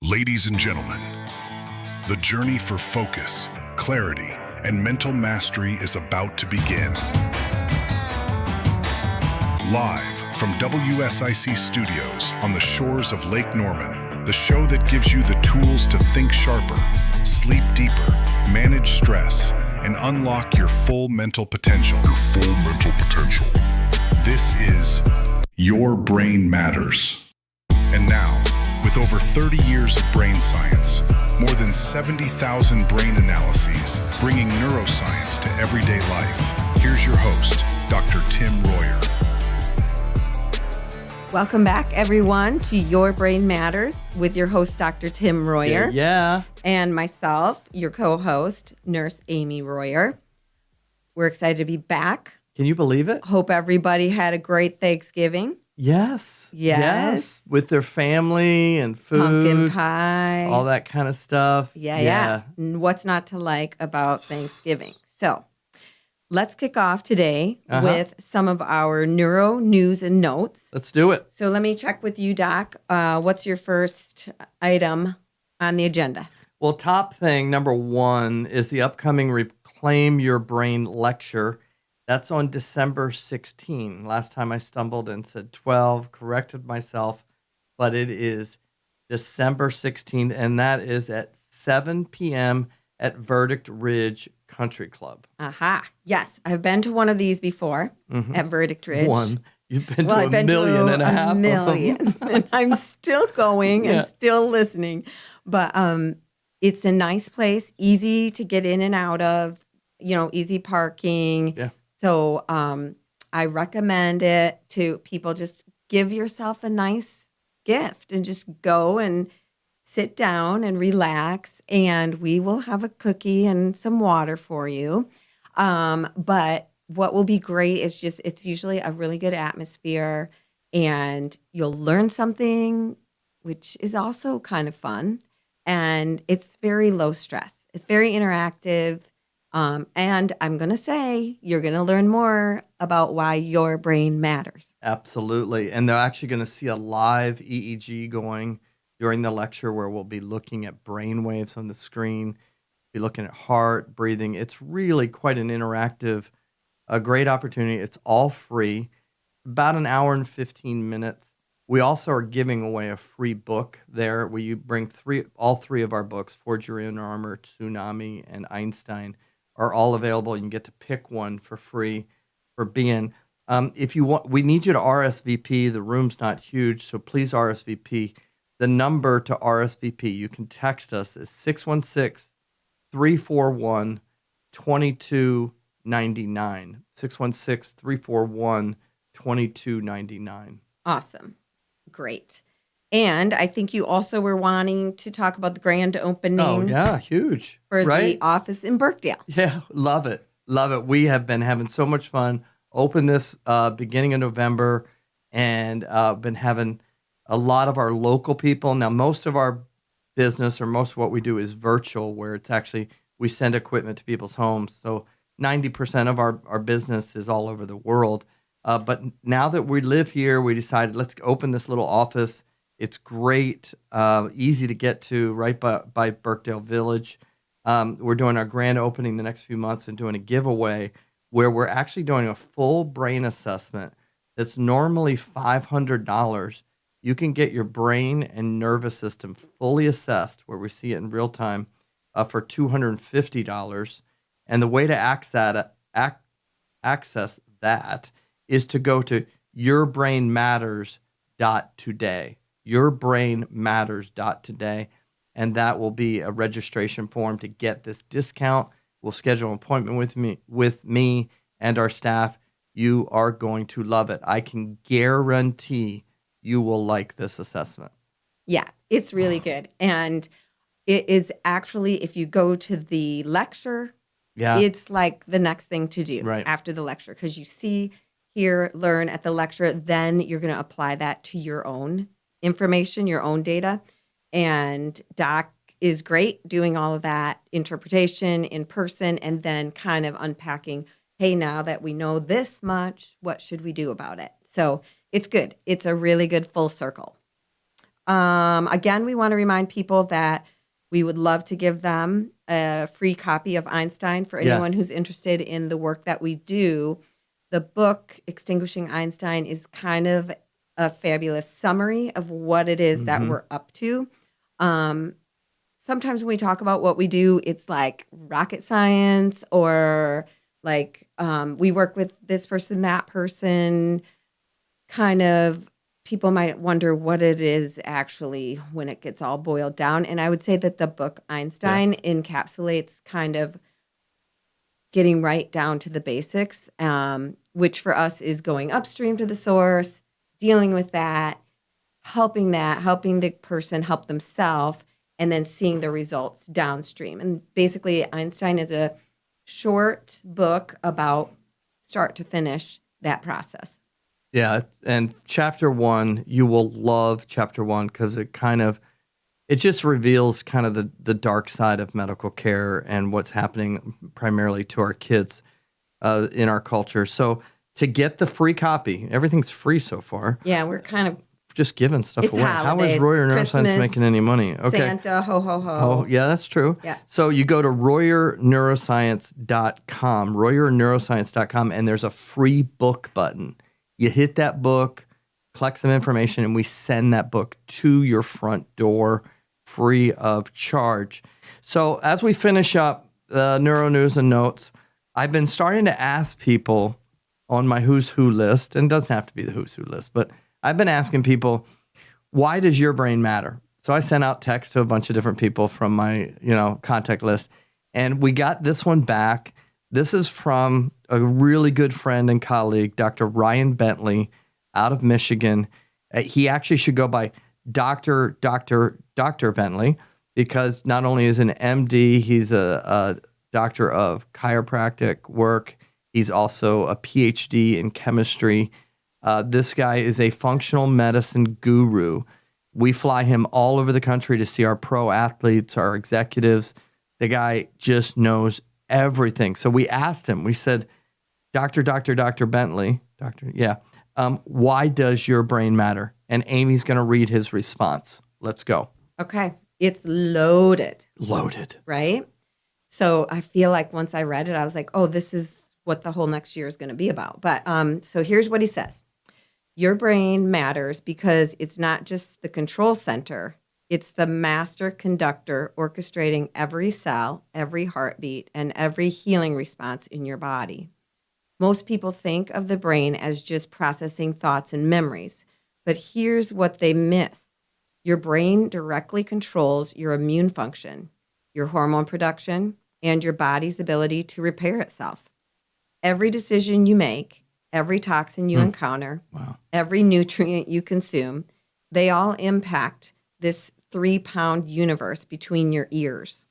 Ladies and gentlemen, the journey for focus, clarity, and mental mastery is about to begin. Live from WSIC Studios on the shores of Lake Norman, the show that gives you the tools to think sharper, sleep deeper, manage stress, and unlock your full mental potential. This is Your Brain Matters. And now, with over 30 years of brain science, more than 70,000 brain analyses, bringing neuroscience to everyday life, here's your host, Dr. Tim Royer. Welcome back, everyone, to Your Brain Matters with your host, Dr. Tim Royer. Yeah. And myself, your co-host, Nurse Amy Royer. We're excited to be back. Can you believe it? Hope everybody had a great Thanksgiving. Yes. With their family and food. Pumpkin pie. All that kind of stuff. Yeah. What's not to like about Thanksgiving? So let's kick off today with some of our neuro news and notes. Let's do it. So let me check with you, Doc. What's your first item on the agenda? Well, top thing, number one, is the upcoming Reclaim Your Brain lecture. That's on December 16. Last time I stumbled and said 12, corrected myself, but it is December 16th, and that is at 7 p.m. at Verdict Ridge Country Club. Aha. Yes, I've been to one of these before at Verdict Ridge. One. You've been to a million and a half. A million. And I'm still going and still listening. But it's a nice place, easy to get in and out of, easy parking. Yeah. So I recommend it to people. Just give yourself a nice gift and just go and sit down and relax, and we will have a cookie and some water for you. But what will be great is it's usually a really good atmosphere, and you'll learn something, which is also kind of fun, and it's very low stress. It's very interactive. And I'm going to say you're going to learn more about why your brain matters. Absolutely. And they're actually going to see a live EEG going during the lecture where we'll be looking at brain waves on the screen, be looking at heart, breathing. It's really quite an interactive, a great opportunity. It's all free, about an hour and 15 minutes. We also are giving away a free book there where you bring all three of our books, Forge Your Own Armor, Tsunami, and Einstein, are all available. You can get to pick one for free for being. If you want, we need you to RSVP. The room's not huge, so please RSVP. The number to RSVP, you can text us, is 616-341-2299. 616-341-2299. Awesome. Great. And I think you also were wanting to talk about the grand opening. Oh, yeah, huge. For the office in Birkdale. Yeah, love it. Love it. We have been having so much fun. Opened this beginning of November, and been having a lot of our local people. Now, most of our business, or most of what we do, is virtual, where it's actually, we send equipment to people's homes. So 90% of our business is all over the world. But now that we live here, we decided let's open this little office. It's great, easy to get to, right by Birkdale Village. We're doing our grand opening the next few months and doing a giveaway where we're actually doing a full brain assessment that's normally $500. You can get your brain and nervous system fully assessed, where we see it in real time, for $250. And the way to access that is to go to yourbrainmatters.today. yourbrainmatters.today, and that will be a registration form to get this discount. We'll schedule an appointment with me and our staff. You are going to love it. I can guarantee you will like this assessment. Yeah, it's really good. And it is actually, if you go to the lecture, it's like the next thing to do after the lecture, because you see, hear, learn at the lecture, then you're going to apply that to your own information, your own data. And Doc is great doing all of that interpretation in person, and then kind of unpacking, hey, now that we know this much, what should we do about it? So it's good. It's a really good full circle. Again, we want to remind people that we would love to give them a free copy of Einstein for anyone who's interested in the work that we do. The book, Extinguishing Einstein, is kind of a fabulous summary of what it is that we're up to. Sometimes when we talk about what we do, it's like rocket science or like we work with this person, that person, kind of people might wonder what it is actually when it gets all boiled down. And I would say that the book Einstein encapsulates kind of getting right down to the basics, which for us is going upstream to the source, dealing with that, helping the person help themselves, and then seeing the results downstream. And basically, Einstein is a short book about start to finish that process. Yeah, and chapter 1, you will love chapter 1 because it just reveals kind of the dark side of medical care and what's happening primarily to our kids in our culture. So to get the free copy, everything's free so far. Yeah, we're kind of just giving stuff away. Holidays, How is Royer Neuroscience Christmas, making any money? Okay. Santa, ho, ho, ho. Oh, yeah, that's true. Yeah. So you go to RoyerNeuroscience.com, RoyerNeuroscience.com, and there's a free book button. You hit that book, collect some information, and we send that book to your front door free of charge. So as we finish up the Neuro News and Notes, I've been starting to ask people on my Who's Who list, and it doesn't have to be the Who's Who list, but I've been asking people, why does your brain matter? So I sent out texts to a bunch of different people from my, contact list, and we got this one back. This is from a really good friend and colleague, Dr. Ryan Bentley, out of Michigan. He actually should go by Dr. Bentley because not only is an MD, he's a doctor of chiropractic work. He's also a PhD in chemistry. This guy is a functional medicine guru. We fly him all over the country to see our pro athletes, our executives. The guy just knows everything. So we asked him, we said, Dr. Bentley, why does your brain matter? And Amy's going to read his response. Let's go. Okay. It's loaded. Loaded. Right? So I feel like once I read it, I was like, oh, this is what the whole next year is going to be about. But so here's what he says. Your brain matters because it's not just the control center. It's the master conductor orchestrating every cell, every heartbeat, and every healing response in your body. Most people think of the brain as just processing thoughts and memories, but here's what they miss. Your brain directly controls your immune function, your hormone production, and your body's ability to repair itself. Every decision you make, every toxin you encounter, every nutrient you consume, they all impact this 3-pound universe between your ears.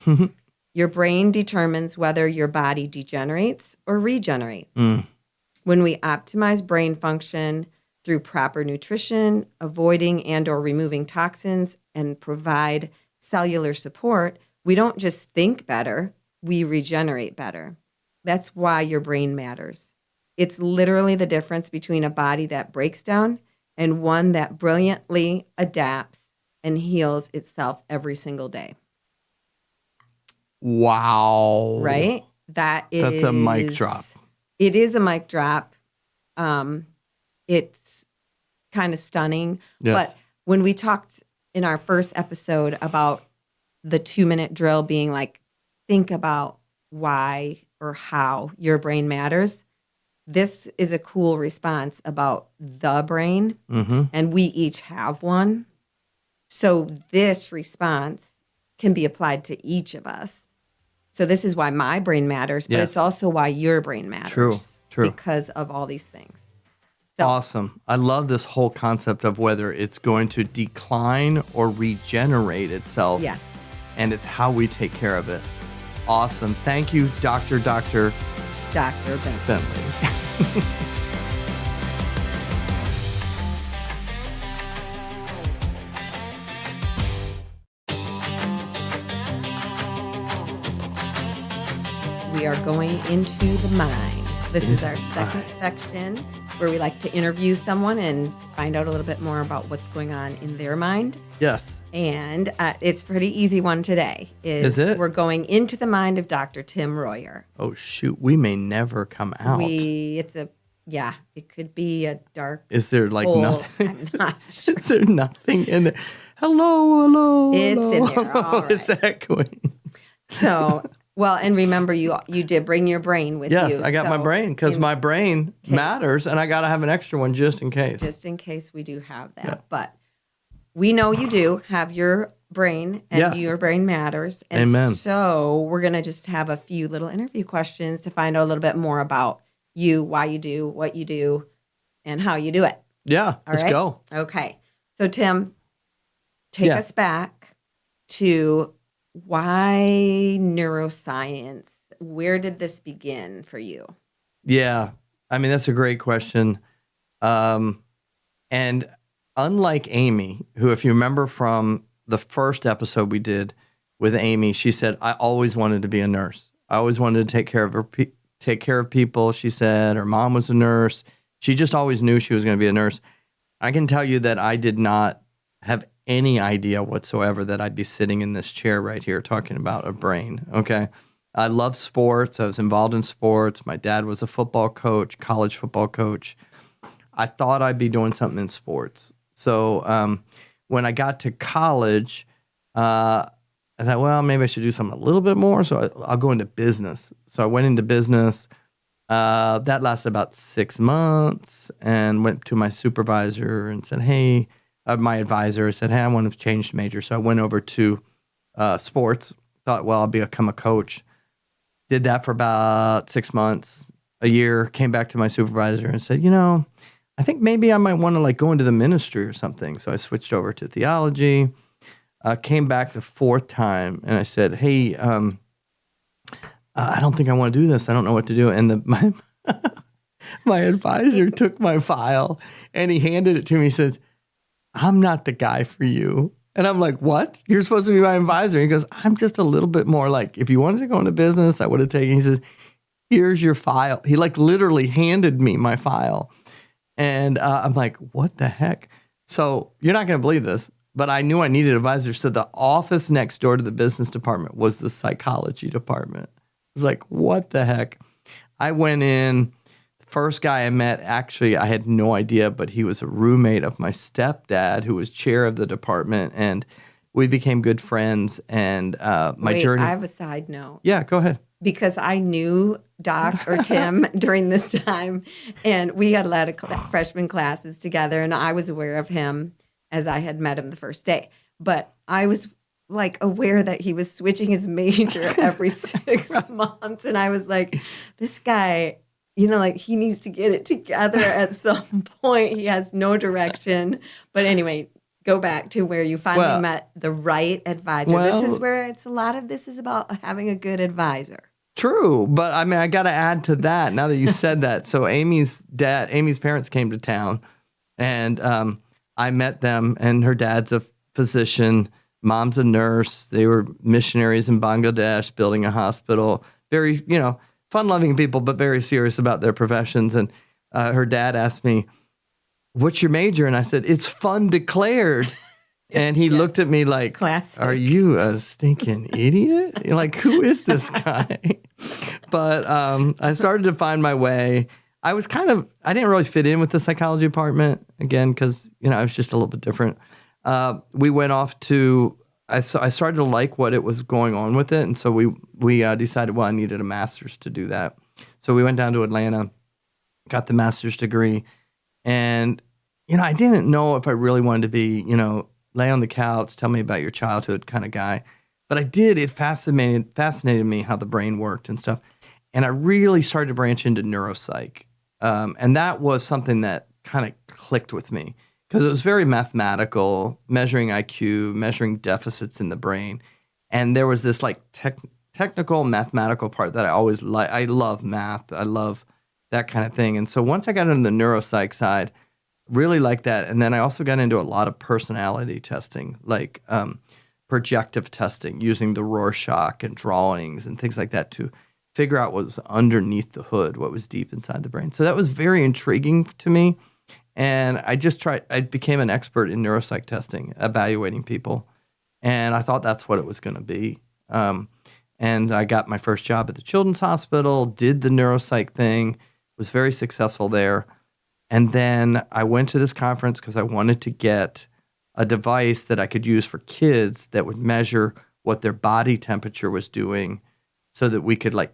Your brain determines whether your body degenerates or regenerates. When we optimize brain function through proper nutrition, avoiding and or removing toxins, and provide cellular support, we don't just think better, we regenerate better. That's why your brain matters. It's literally the difference between a body that breaks down and one that brilliantly adapts and heals itself every single day. Wow. Right? That's a mic drop. It is a mic drop. It's kind of stunning. Yes. But when we talked in our first episode about the 2-minute drill being like, think about why or how your brain matters, this is a cool response about the brain. And we each have one. So this response can be applied to each of us. So this is why my brain matters, but it's also why your brain matters. True. Because of all these things. So, awesome. I love this whole concept of whether it's going to decline or regenerate itself. Yeah. And it's how we take care of it. Awesome. Thank you, Dr. Bentley. We are going into the mind. This is our second section. where we like to interview someone and find out a little bit more about what's going on in their mind. Yes. And it's a pretty easy one today. Is it? We're going into the mind of Dr. Tim Royer. Oh, shoot. We may never come out. It could be a dark Is there like hole. nothing? I'm not sure. Is there nothing in there? Hello. It's hello. in there. All right. It's echoing. So, well, and remember, you did bring your brain with you. Yes, I got my brain because my brain case. matters, and I got to have an extra one just in case. Just in case we do have that. Yeah. But we know you do have your brain, and Yes. your brain matters. And Amen. so we're going to just have a few little interview questions to find out a little bit more about you, why you do what you do, and how you do it. Yeah, All let's right? go. Okay. So, Tim, take Yeah. us back to why neuroscience? Where did this begin for you? Yeah, I mean, that's a great question. And unlike Amy, who, if you remember from the first episode we did with Amy, she said, I always wanted to be a nurse. I always wanted to take care of people. She said her mom was a nurse. She just always knew she was going to be a nurse. I can tell you that I did not have any idea whatsoever that I'd be sitting in this chair right here talking about a brain, okay? I love sports. I was involved in sports. My dad was a football coach, college football coach. I thought I'd be doing something in sports. So when I got to college, I thought, well, maybe I should do something a little bit more. So I'll go into business. So I went into business. That lasted about 6 months and went to my supervisor and said, hey, my advisor said, hey, I want to change major. So I went over to sports. Thought, well, I'll become a coach. Did that for about 6 months, a year. Came back to my supervisor and said, I think maybe I might want to go into the ministry or something. So I switched over to theology. Came back the fourth time and I said, hey, I don't think I want to do this. I don't know what to do. And my advisor took my file and he handed it to me. He says, I'm not the guy for you. And I'm like, what? You're supposed to be my advisor. He goes, I'm just a little bit more if you wanted to go into business, I would have taken. He says, here's your file. He literally handed me my file. And I'm like, what the heck? So you're not going to believe this, but I knew I needed an advisor. So the office next door to the business department was the psychology department. I was like, what the heck? I went in. First guy I met, actually, I had no idea, but he was a roommate of my stepdad, who was chair of the department, and we became good friends. And my journey. I have a side note. Yeah, go ahead. Because I knew Doc or Tim during this time, and we had a lot of freshman classes together, and I was aware of him as I had met him the first day. But I was aware that he was switching his major every 6 months, and I was like, this guy. He needs to get it together at some point. He has no direction. But anyway, go back to where you finally met the right advisor. This is where a lot of this is about having a good advisor. True. But I mean, I got to add to that now that you said that. So Amy's parents came to town and I met them, and her dad's a physician. Mom's a nurse. They were missionaries in Bangladesh building a hospital. Very, fun-loving people, but very serious about their professions. And her dad asked me, what's your major? And I said, it's fun declared. And he looked at me like, classic. Are you a stinking idiot? Who is this guy? But I started to find my way. I didn't really fit in with the psychology department, again, because, I was just a little bit different. We went off to... I started to like what it was going on with it, and so we decided, I needed a master's to do that. So we went down to Atlanta, got the master's degree, and I didn't know if I really wanted to be, lay on the couch, tell me about your childhood kind of guy, but I did. It fascinated me how the brain worked and stuff, and I really started to branch into neuropsych, and that was something that kind of clicked with me. Because it was very mathematical, measuring IQ, measuring deficits in the brain. And there was this technical mathematical part that I always like. I love math. I love that kind of thing. And so once I got into the neuropsych side, really liked that. And then I also got into a lot of personality testing, projective testing, using the Rorschach and drawings and things like that to figure out what was underneath the hood, what was deep inside the brain. So that was very intriguing to me. And I became an expert in neuropsych testing, evaluating people. And I thought that's what it was going to be. And I got my first job at the Children's Hospital, did the neuropsych thing, was very successful there. And then I went to this conference because I wanted to get a device that I could use for kids that would measure what their body temperature was doing so that we could like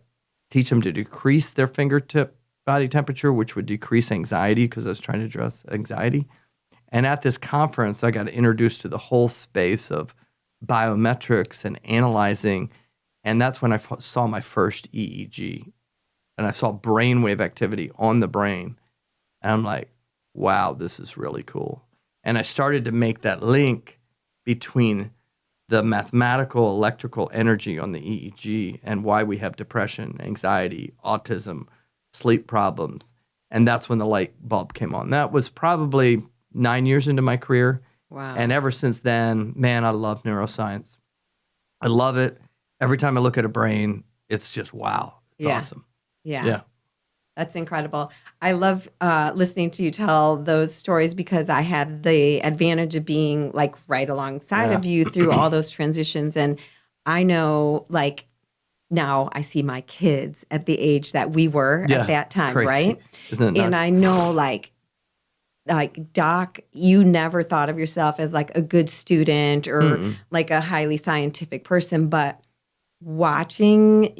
teach them to decrease their fingertip body temperature, which would decrease anxiety because I was trying to address anxiety. And at this conference, I got introduced to the whole space of biometrics and analyzing. And that's when I saw my first EEG. And I saw brainwave activity on the brain. And I'm like, wow, this is really cool. And I started to make that link between the mathematical electrical energy on the EEG and why we have depression, anxiety, autism, sleep problems. And that's when the light bulb came on. That was probably 9 years into my career. Wow. And ever since then, man, I love neuroscience. I love it. Every time I look at a brain, it's just, wow. It's awesome. Yeah. That's incredible. I love listening to you tell those stories because I had the advantage of being like right alongside of you through all those transitions. And I know like now I see my kids at the age that we were at that time, right? Isn't it nuts? And I know like, Doc, you never thought of yourself as like a good student or like a highly scientific person, but watching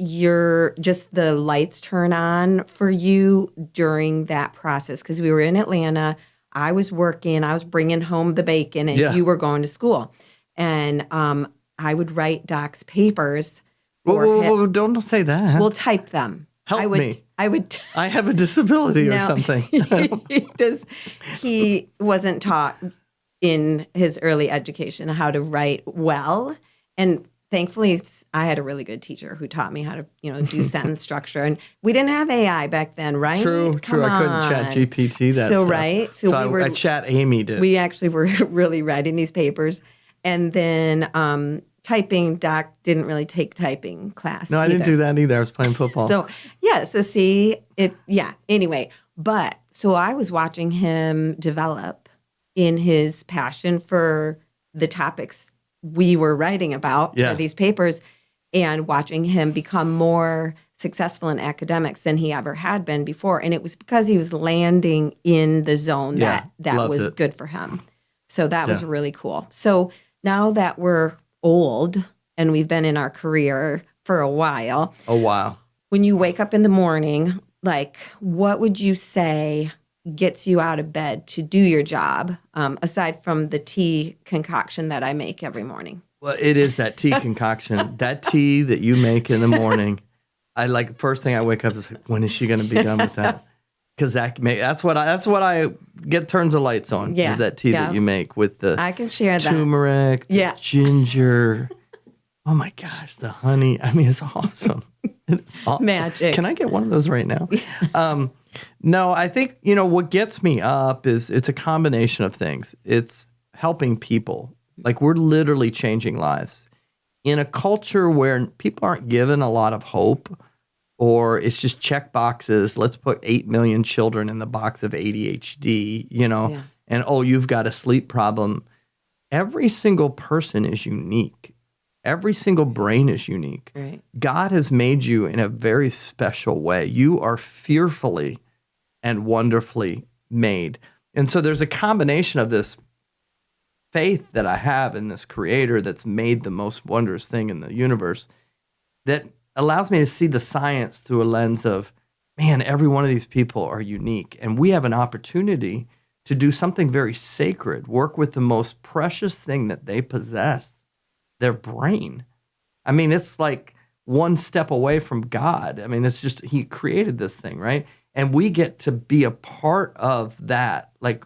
just the lights turn on for you during that process, because we were in Atlanta, I was working, I was bringing home the bacon, and you were going to school. And I would write Doc's papers. Whoa, don't say that. We'll type them. Help me. I have a disability or something. He wasn't taught in his early education how to write well. And thankfully, I had a really good teacher who taught me how to, do sentence structure. And we didn't have AI back then, right? True. I couldn't chat GPT that stuff. Right. So I chat Amy did. We actually were really writing these papers. And then typing, Doc didn't really take typing class. No, I didn't do that either. I was playing football. So anyway. But so I was watching him develop in his passion for the topics we were writing about for these papers, and watching him become more successful in academics than he ever had been before. And it was because he was landing in the zone that was good for him. So that was really cool. So now that we're old and we've been in our career for a while. When you wake up in the morning, like, what would you say gets you out of bed to do your job, aside from the tea concoction that I make every morning? Well, it is that tea concoction, that tea that you make in the morning. I like, first thing I wake up is like, when is she going to be done with that? Because that's what I get turns the lights on. Is that tea that you make with the I can share that. Turmeric, the ginger. Oh my gosh, the honey. I mean, it's awesome. It's awesome. Magic. Can I get one of those right now? No, I think, what gets me up is it's a combination of things. It's helping people. Like, we're literally changing lives. In a culture where people aren't given a lot of hope, or it's just check boxes. Let's put 8 million children in the box of ADHD, and, you've got a sleep problem. Every single person is unique. Every single brain is unique. Right. God has made you in a very special way. You are fearfully and wonderfully made. And so there's a combination of this faith that I have in this creator that's made the most wondrous thing in the universe that allows me to see the science through a lens of, man, every one of these people are unique. And we have an opportunity to do something very sacred, work with the most precious thing that they possess, their brain. I mean, it's like one step away from God. I mean, it's just, he created this thing, right? And we get to be a part of that, like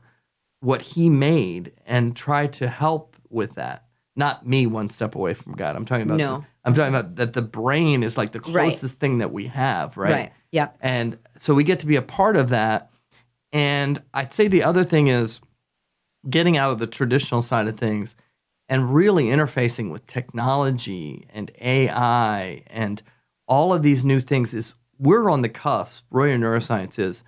what he made, and try to help with that. Not me one step away from God. I'm talking about I'm talking about that the brain is like the closest thing that we have, right? Right. Yep. And so we get to be a part of that. And I'd say the other thing is getting out of the traditional side of things and really interfacing with technology and AI and all of these new things is we're on the cusp, Royer Neuroscience is,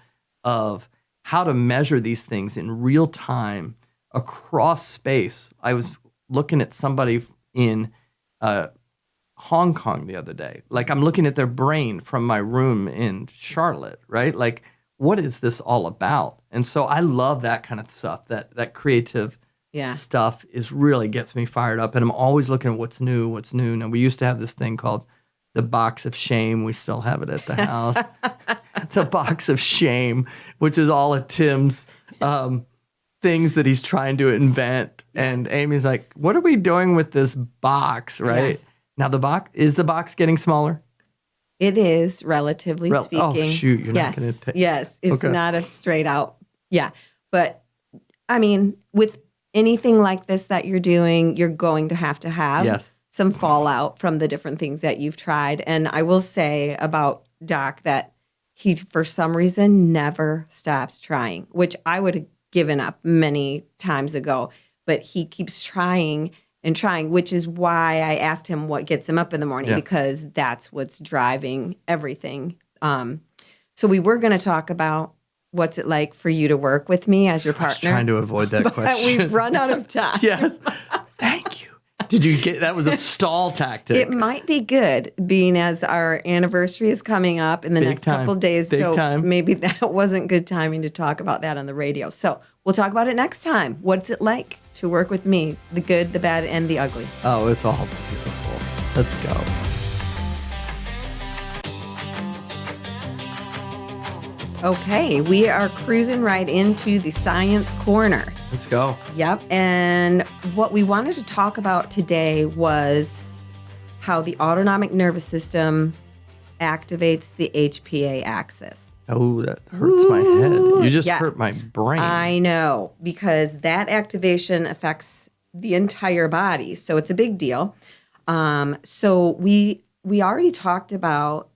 of how to measure these things in real time across space. I was looking at somebody in Hong Kong the other day. Like, I'm looking at their brain from my room in Charlotte, right? Like, what is this all about? And so I love that kind of stuff. That creative stuff is really gets me fired up. And I'm always looking at what's new. Now, we used to have this thing called the box of shame. We still have it at the house. The box of shame, which is all of Tim's things that he's trying to invent. And Amy's like, what are we doing with this box, right? Yes. Now, is the box getting smaller? It is, relatively speaking. Oh, shoot. You're not going to take. Yes. It's not a straight out. Yeah. But I mean, with anything like this that you're doing, you're going to have some fallout from the different things that you've tried. And I will say about Doc that he, for some reason, never stops trying, which I would have given up many times ago. But he keeps trying and trying, which is why I asked him what gets him up in the morning, because that's what's driving everything. So we were going to talk about what's it like for you to work with me as your partner. I was trying to avoid that question. We've run out of time. Yes. Thank you. Did you get that? Was a stall tactic. It might be good, being as our anniversary is coming up in the next couple of days. Maybe that wasn't good timing to talk about that on the radio. So we'll talk about it next time. What's it like to work with me? The good, the bad, and the ugly. Oh, it's all beautiful. Let's go. Okay, we are cruising right into the science corner. Let's go. Yep. And what we wanted to talk about today was how the autonomic nervous system activates the HPA axis. Oh, that hurts my head. You just hurt my brain. I know, because that activation affects the entire body. So it's a big deal. So we already talked about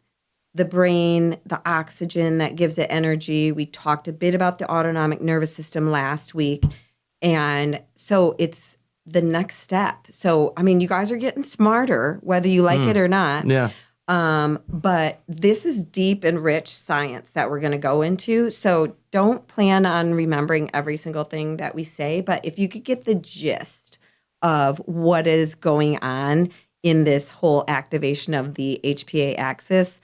the brain, the oxygen that gives it energy. We talked a bit about the autonomic nervous system last week. And so it's the next step. So, I mean, you guys are getting smarter, whether you like it or not. Yeah. But this is deep and rich science that we're going to go into. So don't plan on remembering every single thing that we say. But if you could get the gist of what is going on in this whole activation of the HPA axis,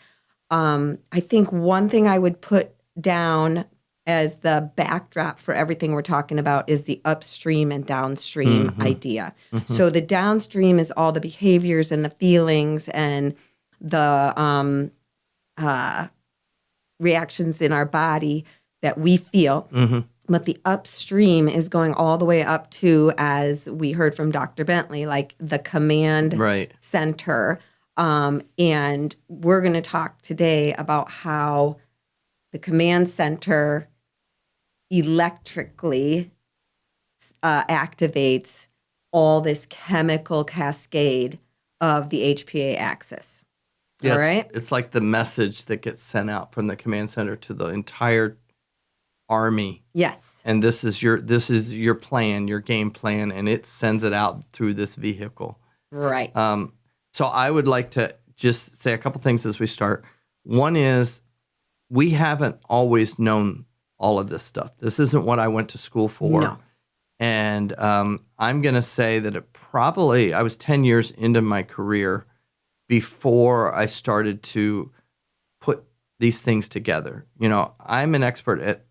I think one thing I would put down as the backdrop for everything we're talking about is the upstream and downstream idea. So the downstream is all the behaviors and the feelings and the reactions in our body that we feel. But the upstream is going all the way up to, as we heard from Dr. Bentley, like the command center. And we're going to talk today about how the command center electrically activates all this chemical cascade of the HPA axis. Yeah, all right? It's like the message that gets sent out from the command center to the entire army. Yes. And this is your plan, your game plan, and it sends it out through this vehicle. Right. So I would like to just say a couple things as we start. One is we haven't always known all of this stuff. This isn't what I went to school for. No. And I'm going to say that I was 10 years into my career before I started to put these things together. You know, I'm an expert at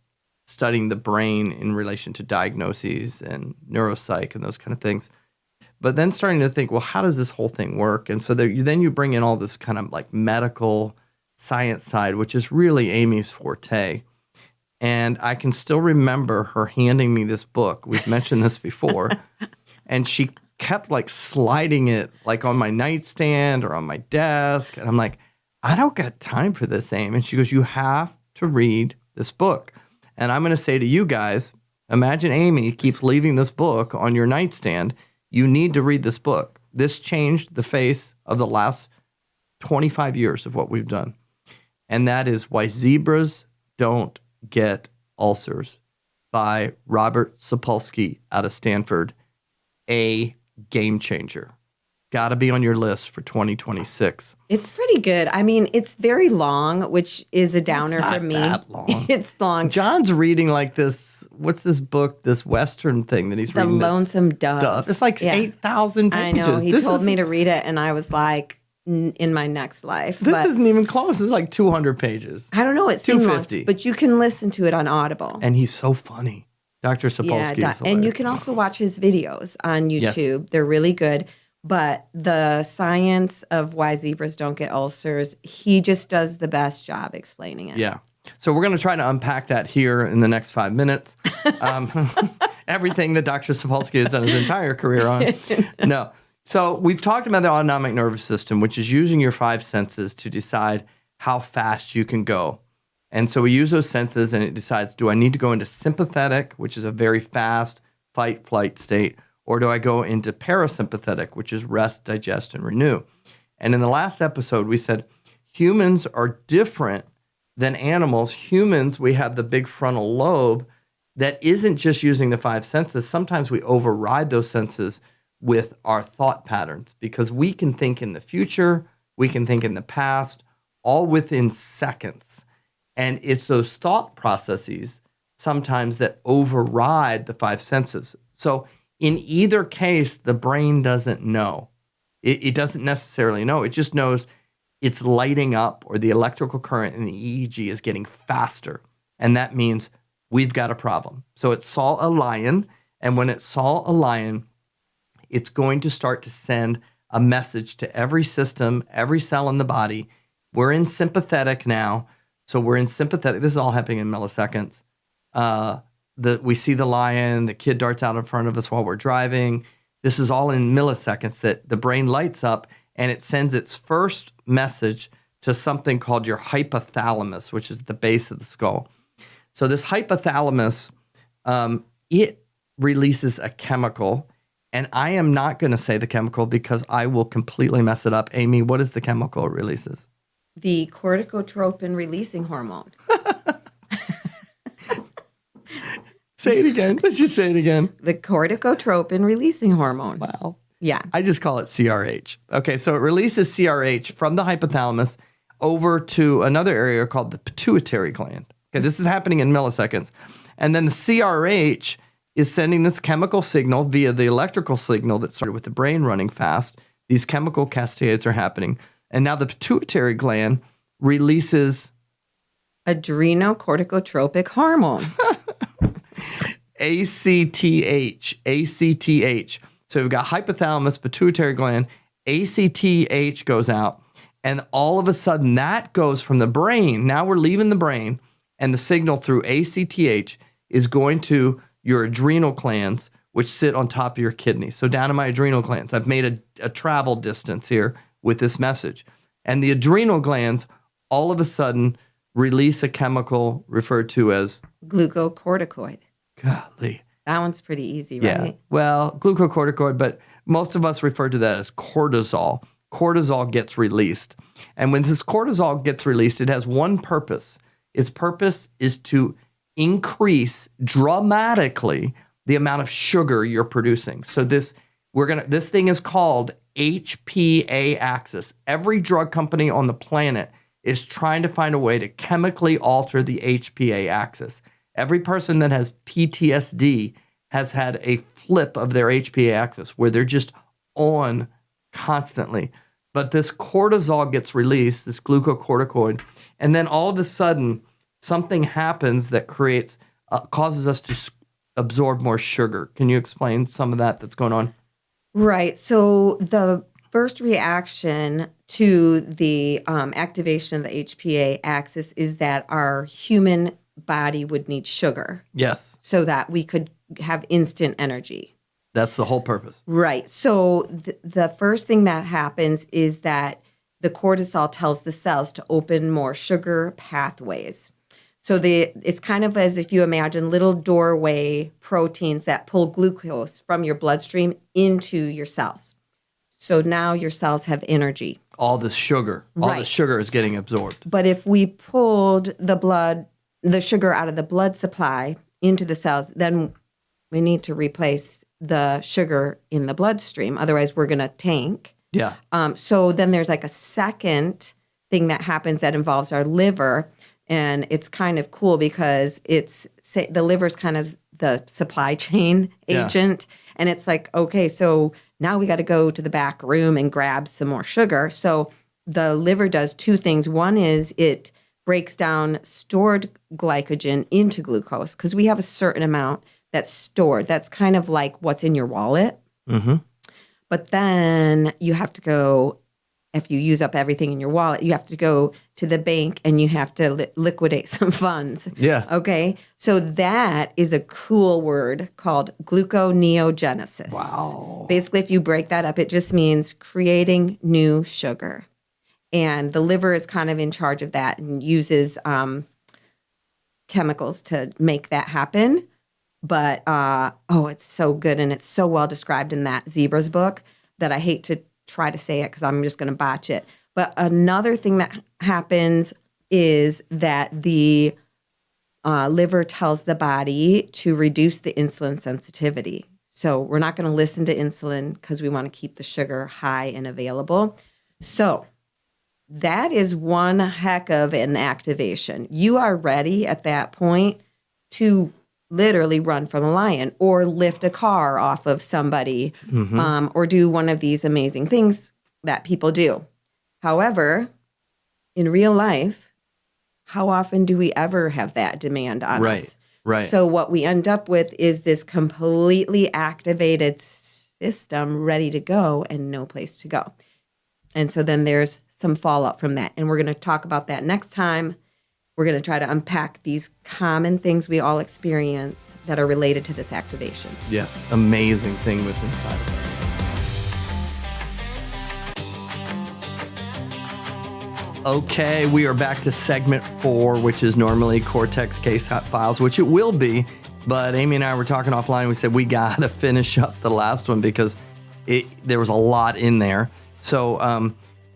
studying the brain in relation to diagnoses and neuropsych and those kind of things. But then starting to think, well, how does this whole thing work? And so then you bring in all this kind of like medical science side, which is really Amy's forte. And I can still remember her handing me this book. We've mentioned this before. And she kept like sliding it like on my nightstand or on my desk. And I'm like, I don't got time for this, Amy. And she goes, you have to read this book. And I'm going to say to you guys, imagine Amy keeps leaving this book on your nightstand. You need to read this book. This changed the face of the last 25 years of what we've done. And that is Why Zebras Don't Get Ulcers by Robert Sapolsky out of Stanford. A game changer. got to be on your list for 2026. It's pretty good. I mean, it's very long, which is a downer Not for me. that long. It's long. John's reading like this. What's this book? This Western thing that he's The reading. Lonesome Dove. It's like 8,000 pages. I know. He told me to read it, and I was like, in my next life. This isn't even close. It's like 200 pages. I don't know. It seemed long, 250. but you can listen to it on Audible. And he's so funny. Dr. Sapolsky is and you can also watch his videos on YouTube. Yes. They're really good. But the science of why zebras don't get ulcers, he just does the best job explaining it. Yeah. So we're going to try to unpack that here in the next 5 minutes. Everything that Dr. Sapolsky has done his entire career on. No. So we've talked about the autonomic nervous system, which is using your 5 senses to decide how fast you can go. And so we use those senses and it decides, do I need to go into sympathetic, which is a very fast fight, flight state, or do I go into parasympathetic, which is rest, digest, and renew? And in the last episode, we said humans are different than animals. Humans, we have the big frontal lobe that isn't just using the 5 senses. Sometimes we override those senses with our thought patterns because we can think in the future, we can think in the past, all within seconds. And it's those thought processes sometimes that override the 5 senses. So in either case, the brain doesn't know. It doesn't necessarily know. It just knows it's lighting up or the electrical current in the EEG is getting faster. And that means we've got a problem. So it saw a lion, and when it saw a lion, it's going to start to send a message to every system, every cell in the body. We're in sympathetic now. So we're in sympathetic. This is all happening in milliseconds. We see the lion, the kid darts out in front of us while we're driving. This is all in milliseconds that the brain lights up and it sends its first message to something called your hypothalamus, which is the base of the skull. So this hypothalamus, it releases a chemical. And I am not going to say the chemical because I will completely mess it up. Amy, what is the chemical it releases? The corticotropin releasing hormone. Say it again. Let's just say it again. The corticotropin releasing hormone. Wow. Yeah. I just call it CRH. Okay, so it releases CRH from the hypothalamus over to another area called the pituitary gland. Okay, this is happening in milliseconds. And then the CRH is sending this chemical signal via the electrical signal that started with the brain running fast. These chemical cascades are happening. And now the pituitary gland releases adrenocorticotropic hormone. ACTH. So we've got hypothalamus, pituitary gland, ACTH goes out, and all of a sudden that goes from the brain. Now we're leaving the brain, and the signal through ACTH is going to your adrenal glands, which sit on top of your kidneys. So down to my adrenal glands. I've made a travel distance here with this message. And the adrenal glands all of a sudden release a chemical referred to as glucocorticoid. Golly. That one's pretty easy, right? Yeah. Well, glucocorticoid, but most of us refer to that as cortisol. Cortisol gets released. And when this cortisol gets released, it has one purpose. Its purpose is to increase dramatically the amount of sugar you're producing. So this thing is called HPA axis. Every drug company on the planet is trying to find a way to chemically alter the HPA axis. Every person that has PTSD has had a flip of their HPA axis where they're just on constantly. But this cortisol gets released, this glucocorticoid, and then all of a sudden something happens that causes us to absorb more sugar. Can you explain some of that that's going on? Right. So the first reaction to the activation of the HPA axis is that our human body would need sugar. Yes. So that we could have instant energy. That's the whole purpose. Right. So the first thing that happens is that the cortisol tells the cells to open more sugar pathways. So it's kind of as if you imagine little doorway proteins that pull glucose from your bloodstream into your cells. So now your cells have energy. All this sugar. Right. All the sugar is getting absorbed. But if we pulled the sugar out of the blood supply into the cells, then we need to replace the sugar in the bloodstream. Otherwise, we're going to tank Yeah. So then there's like a second thing that happens that involves our liver. And it's kind of cool because the liver's kind of the supply chain agent. And it's like, okay, so now we got to go to the back room and grab some more sugar. So the liver does two things. One is it breaks down stored glycogen into glucose because we have a certain amount that's stored. That's kind of like what's in your wallet. Mm-hmm. But then you have to go, if you use up everything in your wallet, you have to go to the bank and you have to liquidate some funds. Yeah. Okay. So that is a cool word called gluconeogenesis. Wow. Basically, if you break that up, it just means creating new sugar. And the liver is kind of in charge of that and uses chemicals to make that happen. But, it's so good. And it's so well described in that Zebra's book that I hate to try to say it because I'm just going to botch it. But another thing that happens is that the liver tells the body to reduce the insulin sensitivity. So we're not going to listen to insulin because we want to keep the sugar high and available. So that is one heck of an activation. You are ready at that point to literally run from a lion or lift a car off of somebody, or do one of these amazing things that people do. However, in real life, how often do we ever have that demand on us? Right. So what we end up with is this completely activated system ready to go and no place to go. And so then there's some fallout from that. And we're going to talk about that next time. We're going to try to unpack these common things we all experience that are related to this activation. Yes. Amazing thing with inside of us. Okay, we are back to segment 4, which is normally Cortex Case Files, which it will be. But Amy and I were talking offline. We said we got to finish up the last one because there was a lot in there. So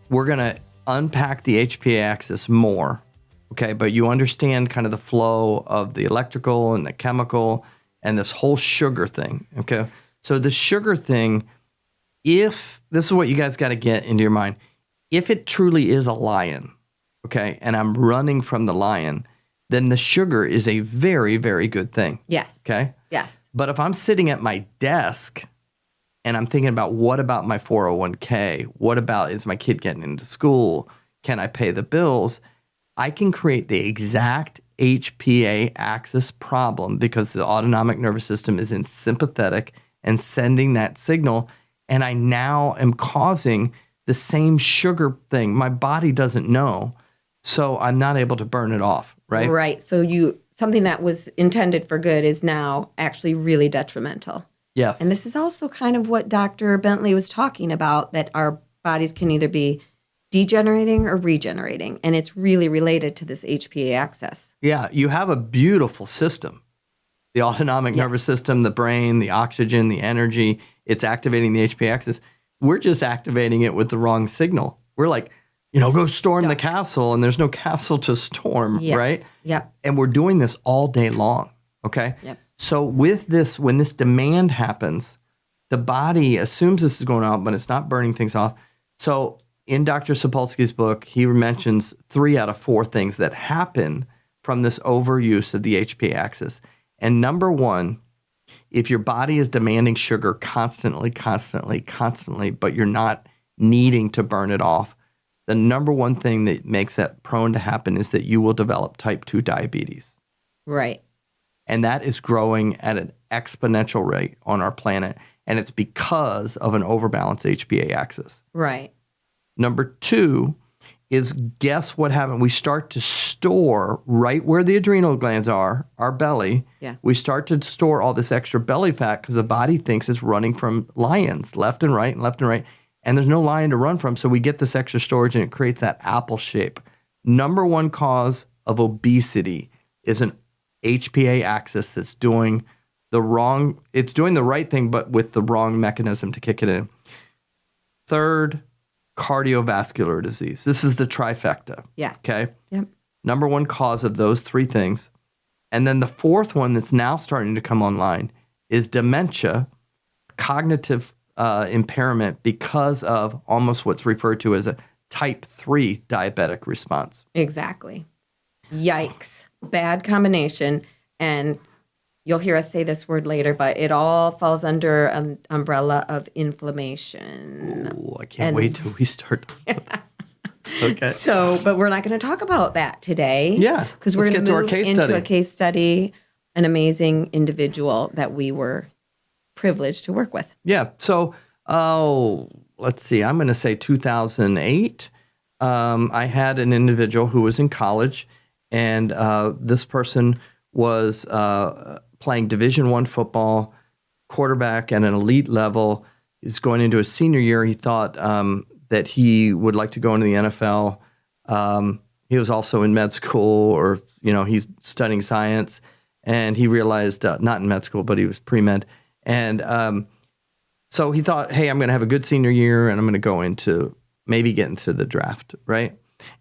we're going to unpack the HPA axis more. Okay, but you understand kind of the flow of the electrical and the chemical and this whole sugar thing. Okay, so the sugar thing, if this is what you guys got to get into your mind, if it truly is a lion, okay, and I'm running from the lion, then the sugar is a very, very good thing. Yes. Okay. Yes. But if I'm sitting at my desk and I'm thinking about what about my 401k? What about is my kid getting into school? Can I pay the bills? I can create the exact HPA axis problem because the autonomic nervous system is in sympathetic and sending that signal. And I now am causing the same sugar thing. My body doesn't know. So I'm not able to burn it off, right? Right. So something that was intended for good is now actually really detrimental. Yes. And this is also kind of what Dr. Bentley was talking about, that our bodies can either be degenerating or regenerating. And it's really related to this HPA axis. Yeah, you have a beautiful system. The autonomic nervous system, the brain, the oxygen, the energy, it's activating the HPA axis. We're just activating it with the wrong signal. We're like, go storm the castle, and there's no castle to storm, right? Yep. And we're doing this all day long, okay? Yep. So with this, when this demand happens, the body assumes this is going on, but it's not burning things off. So in Dr. Sapolsky's book, he mentions 3 out of 4 things that happen from this overuse of the HPA axis. And number 1, if your body is demanding sugar constantly, but you're not needing to burn it off, the number 1 thing that makes that prone to happen is that you will develop type 2 diabetes. Right. And that is growing at an exponential rate on our planet. And it's because of an overbalanced HPA axis. Right. Number 2 is, guess what happened? We start to store right where the adrenal glands are, our belly. Yeah. We start to store all this extra belly fat because the body thinks it's running from lions left and right and left and right. And there's no lion to run from. So we get this extra storage and it creates that apple shape. Number 1 cause of obesity is an HPA axis that's doing it's doing the right thing, but with the wrong mechanism to kick it in. 3rd, cardiovascular disease. This is the trifecta. Yeah. Okay. Yep. Number 1 cause of those 3 things. And then the 4th one that's now starting to come online is dementia, cognitive impairment because of almost what's referred to as a type 3 diabetic response. Exactly. Yikes. Bad combination. And you'll hear us say this word later, but it all falls under an umbrella of inflammation. Ooh, I can't wait till we start. Okay. So, but we're not going to talk about that today. Yeah. Because we're going to move into study. a case study, an amazing individual that we were privileged to work with. Yeah. So, let's see. I'm going to say 2008. I had an individual who was in college, and this person was playing Division I football, quarterback at an elite level. He's going into his senior year. He thought that he would like to go into the NFL. He was also in med school, or he's studying science, and he realized not in med school, but he was pre-med, and so he thought, hey, I'm going to have a good senior year, and I'm going to go into maybe get into the draft, right?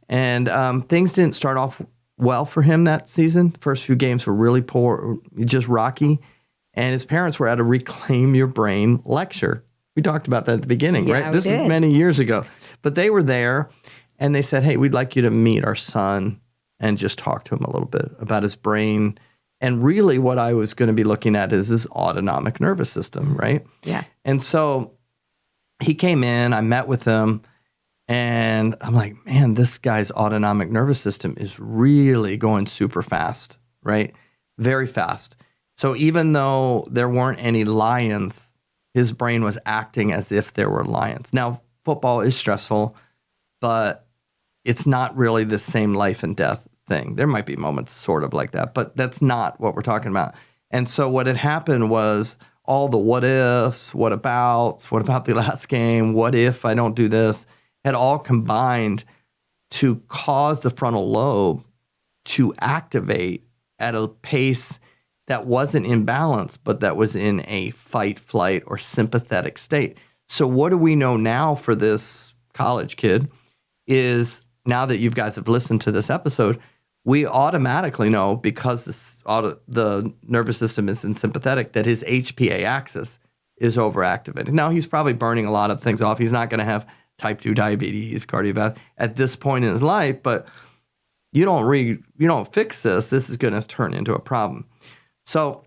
And things didn't start off well for him that season. First few games were really poor, just rocky. And his parents were at a Reclaim Your Brain lecture. We talked about that at the beginning, Yeah, right? This is many years ago. But they were there, and they said, hey, we'd like you to meet our son and just talk to him a little bit about his brain. And really what I was going to be looking at is his autonomic nervous system, right? Yeah. And so he came in, I met with him, and I'm like, man, this guy's autonomic nervous system is really going super fast, right? Very fast. So even though there weren't any lions, his brain was acting as if there were lions. Now, football is stressful, but it's not really the same life and death thing. There might be moments sort of like that, but that's not what we're talking about. And so what had happened was all the what ifs, what about the last game, what if I don't do this, had all combined to cause the frontal lobe to activate at a pace that wasn't in balance, but that was in a fight, flight, or sympathetic state. So what do we know now for this college kid is, now that you guys have listened to this episode, we automatically know, because the nervous system is in sympathetic, that his HPA axis is overactivated. Now, he's probably burning a lot of things off. He's not going to have type 2 diabetes, cardiovascular at this point in his life, but you don't fix this, this is going to turn into a problem. So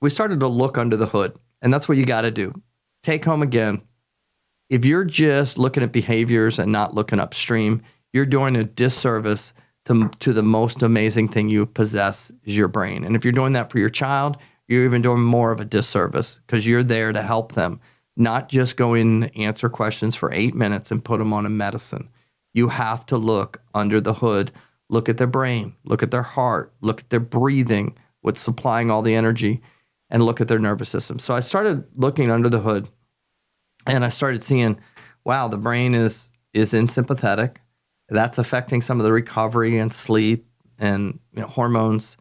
we started to look under the hood, and that's what you got to do. Take home again. If you're just looking at behaviors and not looking upstream, you're doing a disservice to the most amazing thing you possess, is your brain. And if you're doing that for your child, you're even doing more of a disservice, because you're there to help them, not just go in and answer questions for 8 minutes and put them on a medicine. You have to look under the hood, look at their brain, look at their heart, look at their breathing, what's supplying all the energy, and look at their nervous system. So I started looking under the hood, and I started seeing, wow, the brain is in sympathetic. That's affecting some of the recovery and sleep and hormones.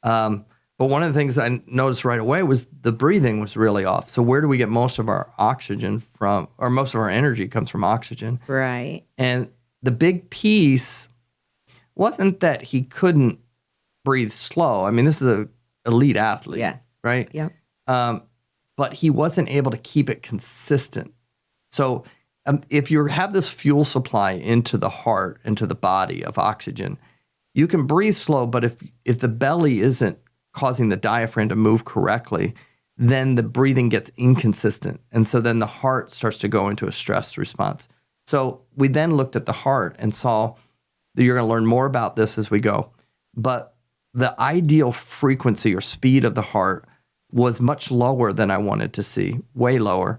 But one of the things I noticed right away was the breathing was really off. So where do we get most of our oxygen from, or most of our energy comes from oxygen? Right. And the big piece wasn't that he couldn't breathe slow. I mean, this is an elite athlete, Yes. right? Yeah. But he wasn't able to keep it consistent. So if you have this fuel supply into the heart, into the body of oxygen, you can breathe slow, but if the belly isn't causing the diaphragm to move correctly, then the breathing gets inconsistent. And so then the heart starts to go into a stress response. So we then looked at the heart and saw that you're going to learn more about this as we go. But the ideal frequency or speed of the heart was much lower than I wanted to see, way lower.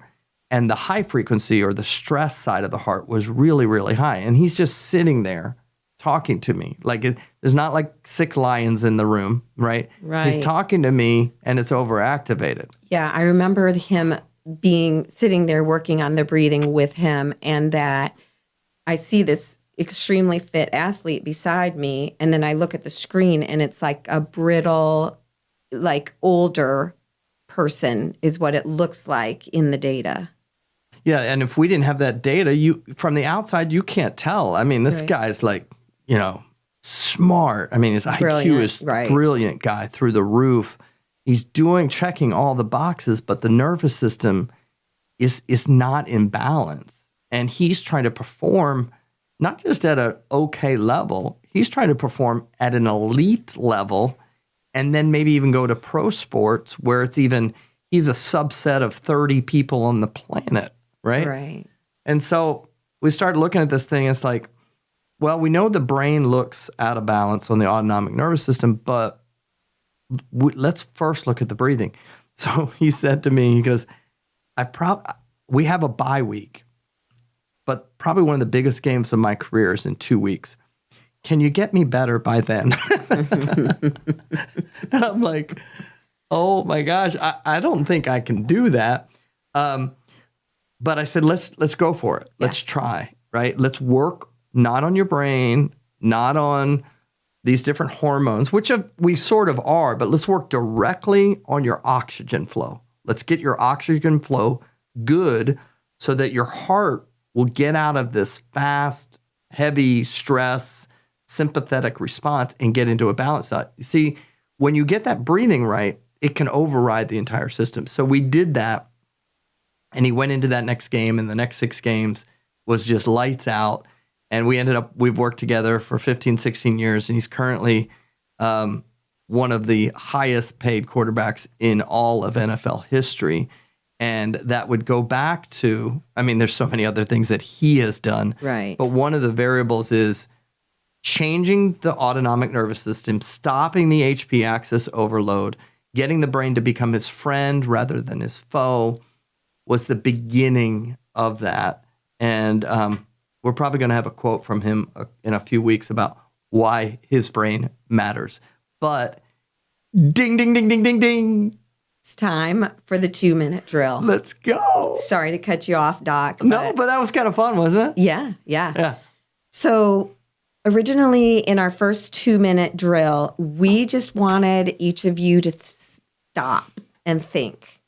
And the high frequency, or the stress side of the heart, was really, really high. And he's just sitting there talking to me. There's not like 6 lions in the room, right? Right. He's talking to me, and it's overactivated. Yeah, I remember him sitting there working on the breathing with him, and that I see this extremely fit athlete beside me, and then I look at the screen, and it's like a brittle, like older person is what it looks like in the data. Yeah, and if we didn't have that data, from the outside, you can't tell. I mean, this Right. guy's smart. I mean, his IQ is brilliant guy through the roof. He's checking all the boxes, but the nervous system is not in balance. And he's trying to perform not just at an okay level, he's trying to perform at an elite level, and then maybe even go to pro sports where he's a subset of 30 people on the planet, right? Right. And so we started looking at this thing. It's like, well, we know the brain looks out of balance on the autonomic nervous system, but let's first look at the breathing. So he said to me, he goes, we have a bye week, but probably one of the biggest games of my career is in 2 weeks. Can you get me better by then? And I'm like, oh my gosh, I don't think I can do that. But I said, let's go for it. Let's try, right? Let's work not on your brain, not on these different hormones, which we sort of are, but let's work directly on your oxygen flow. Let's get your oxygen flow good so that your heart will get out of this fast, heavy stress, sympathetic response and get into a balance. You see, when you get that breathing right, it can override the entire system. So we did that, and he went into that next game, and the next 6 games was just lights out. And we've worked together for 15, 16 years, and he's currently one of the highest paid quarterbacks in all of NFL history. And that would go back to, there's so many other things that he has done. Right. But one of the variables is changing the autonomic nervous system, stopping the HP axis overload, getting the brain to become his friend rather than his foe was the beginning of that. And we're probably going to have a quote from him in a few weeks about why his brain matters. But ding, ding, ding, ding, ding, ding. It's time for the 2-minute drill. Let's go. Sorry to cut you off, Doc. No, but that was kind of fun, wasn't it? Yeah. So originally in our first 2-minute drill, we just wanted each of you to stop and think,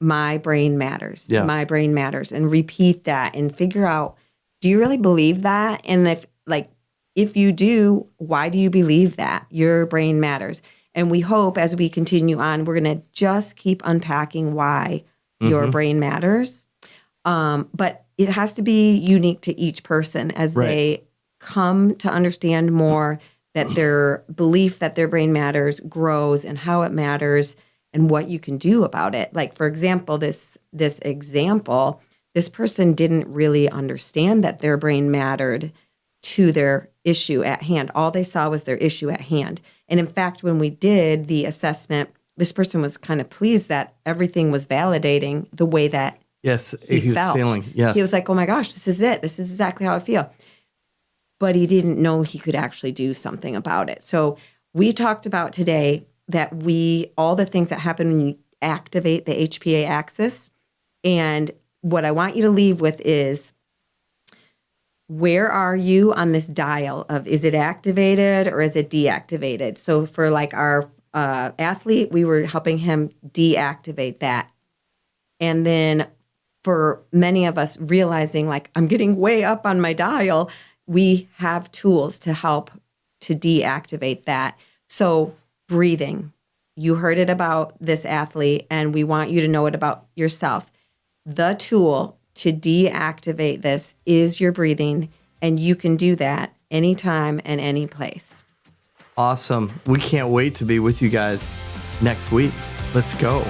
my brain matters. Yeah. My brain matters. And repeat that and figure out, do you really believe that? And if you do, why do you believe that? Your brain matters. And we hope as we continue on, we're going to just keep unpacking why your brain matters. But it has to be unique to each person as they come to understand more that their belief that their brain matters grows and how it matters and what you can do about it. Like, for example, this example, this person didn't really understand that their brain mattered to their issue at hand. All they saw was their issue at hand. And in fact, when we did the assessment, this person was kind of pleased that everything was validating the way that he felt. Feeling. Yes. He was like, oh my gosh, this is it. This is exactly how I feel. But he didn't know he could actually do something about it. So we talked about today that all the things that happen when you activate the HPA axis. And what I want you to leave with is, where are you on this dial of, is it activated or is it deactivated? So for like our athlete, we were helping him deactivate that. And then for many of us realizing like, I'm getting way up on my dial, we have tools to help to deactivate that. So breathing, you heard it about this athlete, and we want you to know it about yourself. The tool to deactivate this is your breathing, and you can do that anytime and any place. Awesome. We can't wait to be with you guys next week. Let's go.